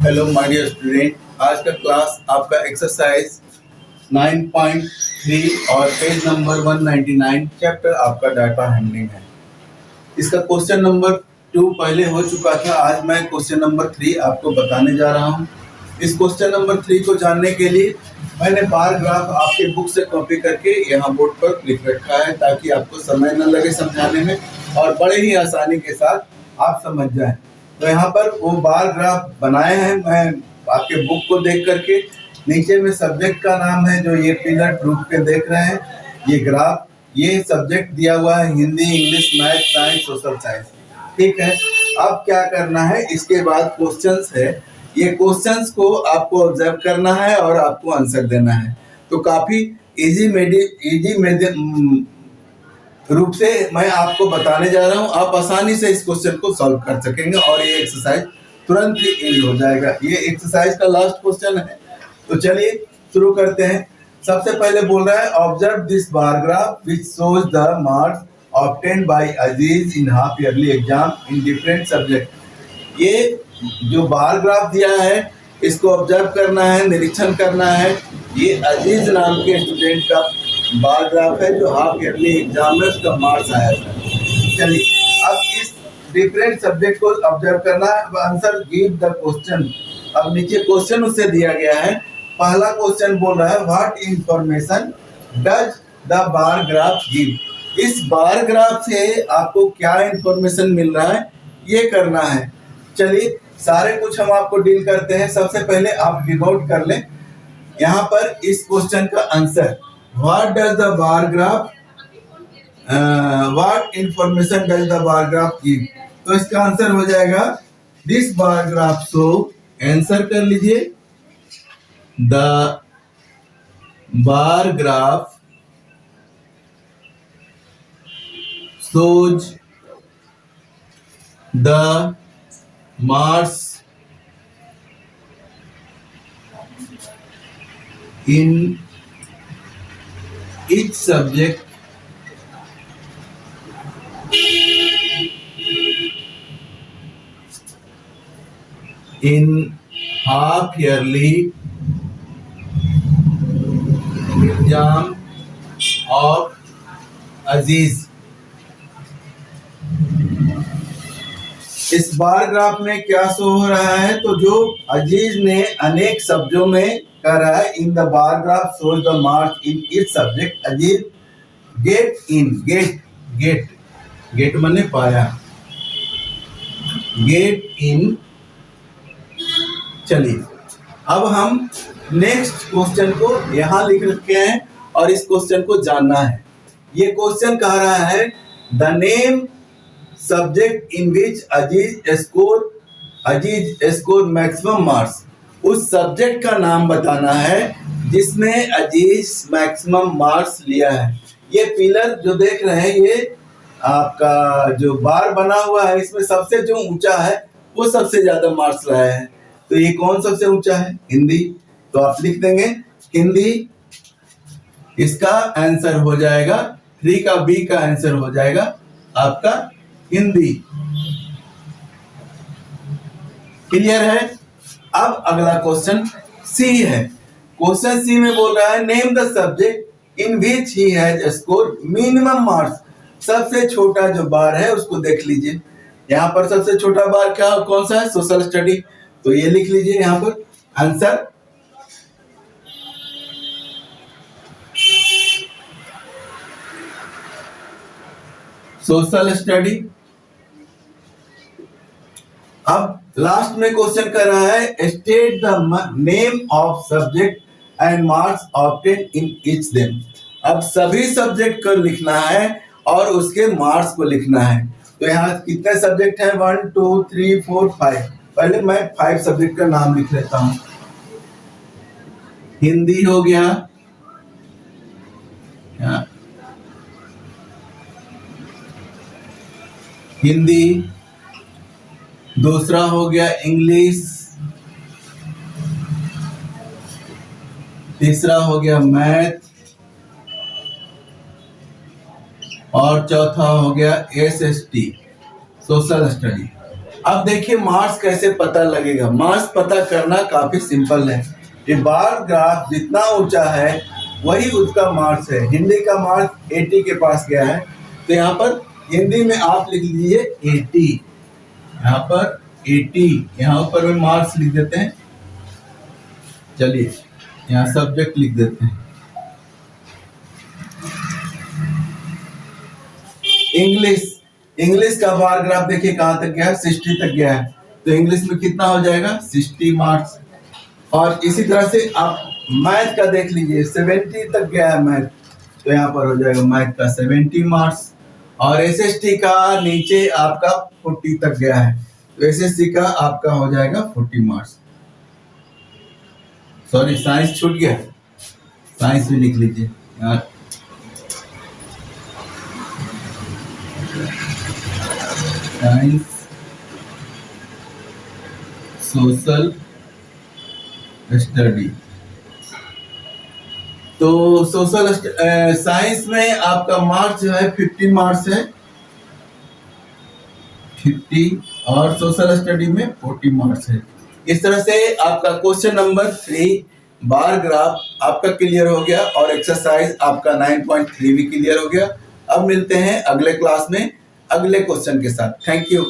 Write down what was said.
Hello my dear student, आज का class आपका एक्सरसाइज 9.3 और पेज नंबर 199 चैप्टर आपका डाटा हैंडलिंग है। इसका क्वेश्चन नंबर 2 पहले हो चुका था। आज मैं क्वेश्चन नंबर 3 आपको बताने जा रहा हूँ। इस क्वेश्चन नंबर 3 को जानने के लिए मैंने बार ग्राफ आपके बुक से कॉपी करके यहाँ बोर्ड पर लिख रखा है ताकि आपको समय न लगे समझाने में और बड़े ही आसानी के साथ आप समझ जाएं। तो यहाँ पर वो बार ग्राफ बनाए हैं मैं आपके बुक को देख करके। नीचे में सब्जेक्ट का नाम है जो ये पिलर ग्रुप पे देख रहे हैं। ये ग्राफ, ये सब्जेक्ट दिया हुआ है Hindi, English, math, science, social science. ठीक है, अब क्या करना है, इसके बाद क्वेश्चंस है। ये क्वेश्चंस को आपको ऑब्जर्व करना है और आपको आंसर देना है। तो काफी इजी रूप से मैं आपको बताने जा रहा हूं। आप आसानी से इस क्वेश्चन को सॉल्व कर सकेंगे और ये एक्सरसाइज तुरंत ही एंड हो जाएगा। ये एक्सरसाइज का लास्ट क्वेश्चन है। तो चलिए शुरू करते हैं। सबसे पहले बोल रहा है observe this bar graph which shows the marks obtained by Aziz in half yearly exam in different subject. ये जो बार ग्राफ दिया है इसको ऑब्जर्व करना है, निरीक्षण करना है। ये अजीज नाम के स्टूडेंट का बार ग्राफ है जो हाफ ईयरली एग्जाम में उसका मार्क्स आया था। चलिए अब इस डिफरेंट सब्जेक्ट को ऑब्जर्व करना है। Answer give the question. अब नीचे क्वेश्चन उससे दिया गया है। पहला क्वेश्चन बोल रहा है what information does the bar graph give. इस बार ग्राफ से आपको क्या इंफॉर्मेशन मिल रहा है ये करना है। चलिए सारे कुछ हम आपको डील करते हैं। सबसे पहले आप डिनोट कर लें यहाँ पर इस क्वेश्चन का answer what does the bar graph, what information does the bar graph give. तो इसका आंसर हो जाएगा this bar graph show, answer कर लीजिए, the bar graph shows the marks in each subject in half yearly exam of अजीज। इस bar graph में क्या show हो रहा है, तो जो अजीज ने अनेक शब्दों में कह रहा है in the bar graph shows the marks in each subject Aziz get in. Get माने पाया, गेट इन। चलिए अब हम नेक्स्ट क्वेश्चन को यहां लिख रखे हैं और इस क्वेश्चन को जानना है। ये क्वेश्चन कह रहा है the name subject in which Aziz score maximum marks. उस सब्जेक्ट का नाम बताना है जिसमें अजीज मैक्सिमम मार्क्स लिया है। ये पिलर जो देख रहे हैं ये आपका जो बार बना हुआ है इसमें सबसे जो ऊंचा है वो सबसे ज्यादा मार्क्स लाया है। तो ये कौन सबसे ऊंचा है? हिंदी। तो आप लिख देंगे हिंदी। इसका आंसर हो जाएगा 3 का बी का आंसर हो जाएगा आपका हिंदी। क्लियर है? अब अगला क्वेश्चन सी है। क्वेश्चन सी में बोल रहा है name the subject in which he has score minimum marks. सबसे छोटा जो बार है उसको देख लीजिए। यहाँ पर सबसे छोटा बार क्या कौन सा है? Social study. तो ये लिख लीजिए यहाँ पर आंसर। Social study. अब लास्ट में क्वेश्चन कर रहा है state the name of subject and marks obtained in each them. अब सभी सब्जेक्ट को लिखना है और उसके मार्क्स को लिखना है। तो यहाँ कितने सब्जेक्ट हैं? 1 2 3 4 5। पहले मैं 5 सब्जेक्ट का नाम लिख लेता हूं। हिंदी हो गया, हिंदी। दूसरा हो गया इंग्लिश। तीसरा हो गया मैथ और चौथा हो गया SST सोशल स्टडी। अब देखिए मार्क्स कैसे पता लगेगा। मार्क्स पता करना काफी सिंपल है। ये बार ग्राफ जितना ऊंचा है वही उसका मार्क्स है। हिंदी का मार्क्स 80 के पास गया है, तो यहाँ पर हिंदी में आप लिख लीजिए 80, यहाँ पर 80, यहाँ ऊपर में मार्क्स लिख देते हैं। चलिए यहाँ सब्जेक्ट लिख देते हैं। इंग्लिश का बार ग्राफ देखिए कहाँ तक गया है, 60 तक गया है, तो इंग्लिश में कितना हो जाएगा 60 मार्क्स। और इसी तरह से आप मैथ का देख लीजिए, 70 तक गया है मैथ, तो यहाँ पर हो जाएगा मैथ का 70 मार्क्स। और एसएसटी का नीचे आपका 40 तक गया है, तो एसएसटी का आपका हो जाएगा 40 मार्क्स। सॉरी साइंस छूट गया, साइंस भी लिख लीजिए यार। साइंस सोशल स्टडी, तो सोशल साइंस में आपका मार्क्स जो है 50 मार्क्स है, 50, और सोशल स्टडी में 40 मार्क्स है। इस तरह से आपका क्वेश्चन नंबर 3 बार ग्राफ आपका क्लियर हो गया और एक्सरसाइज आपका 9.3 भी क्लियर हो गया। अब मिलते हैं अगले क्लास में अगले क्वेश्चन के साथ। Thank you.